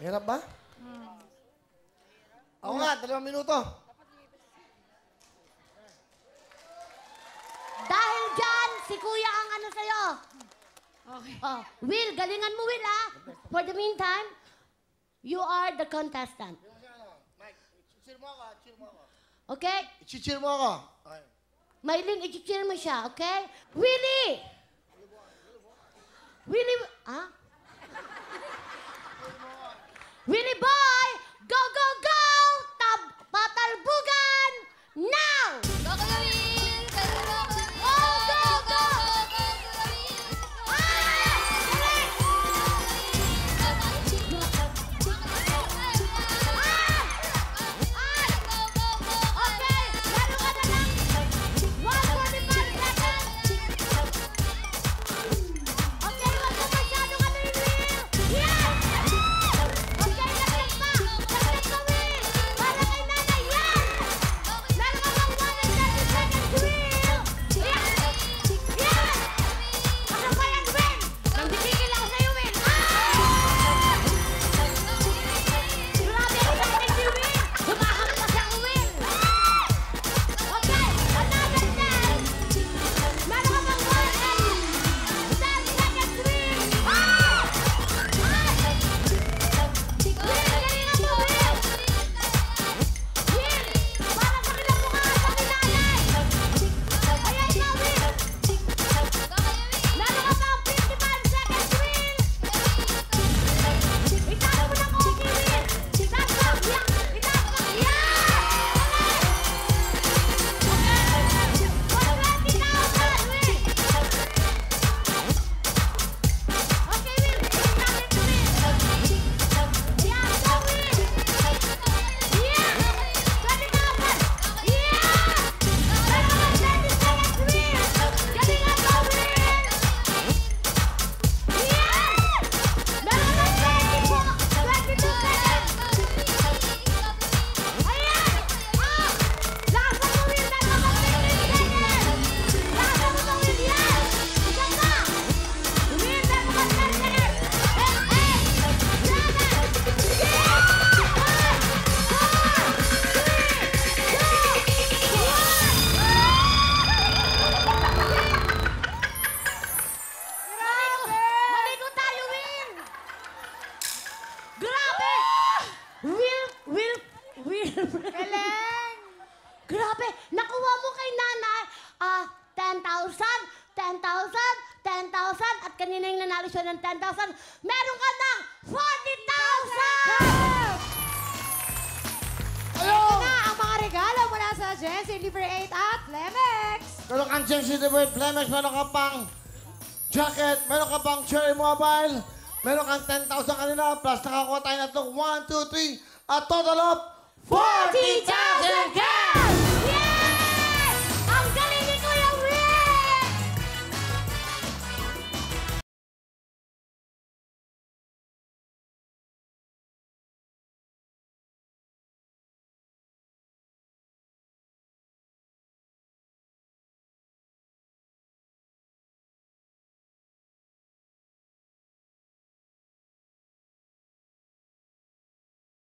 Hirap ba? Ako nga, 2 minuto. Dahil dyan, si Kuya ang ano sa'yo. Okay. Oh, Will, galingan mo, Will, ah. For the meantime, you are the contestant. Mike, chill mo ako, chill mo ako. Okay? Chill mo ako. Okay. Maylin, i-chill mo siya, okay? Willie! Willie, ah? Willie boy, go, go, go! Patalbugan! Now! Go, Kuya Will! Go, Go, go, go! Ah! Okay, meron ka na lang 145 seconds. Okay, wag mo masyadong ano yung Will. Yan! Okay, laglag pa. Laglag pa, Will. Para kay nanay. Yan! Meron ka bang 130 seconds, Will. Yan! Yan! Ano ba yan, Will? Nandikikil ako sa'yo, Will. Ah! Grabe ang excited si Will. Humahampas ang Will. Okay, another 10. Meron ka bang 110 seconds, Will. Ah! Will, galingan mo, Will. Will, parang kabilang mukha sa kinanay. Ayan na, Will. Meron ka bang 55 seconds, Will. Itaas mo ng okay, Will. Itaas mo. Yan. Itaas mo. Yan. Okay. 120,000, Will. Okay, Will. Itaas mo, Will. Yan, go, Will. Yan. 20,000. Yan. Meron ka 30 seconds, Will. Galingan mo, Will. Yan. Meron ka 22 seconds. Ayan! Ah! Lasa mo, Will! Meron ka 15 seconds! Lasa mo to, Will! Yan! Isa pa! Will, meron ka 10 seconds! 8, 7, 6, 5, 4, 3, 2, 1! Maligo tayo, Will! Grabe! Will! Galing! Grabe! Nakuha mo kay nanay, 10,000, 10,000, 10,000, at kanina yung nanalo siya ng 10,000. Meron ka ng 40,000! Ito na ang mga regalo mula sa Jensen Libre 8 at Lemex. Meron kang Jensen Libre Plemex, meron ka pang jacket, meron ka pang Cherry Mobile, meron kang 10,000 kanina, plus nakakuha tayo na itong 1, 2, 3, a total of 40,000 40,000!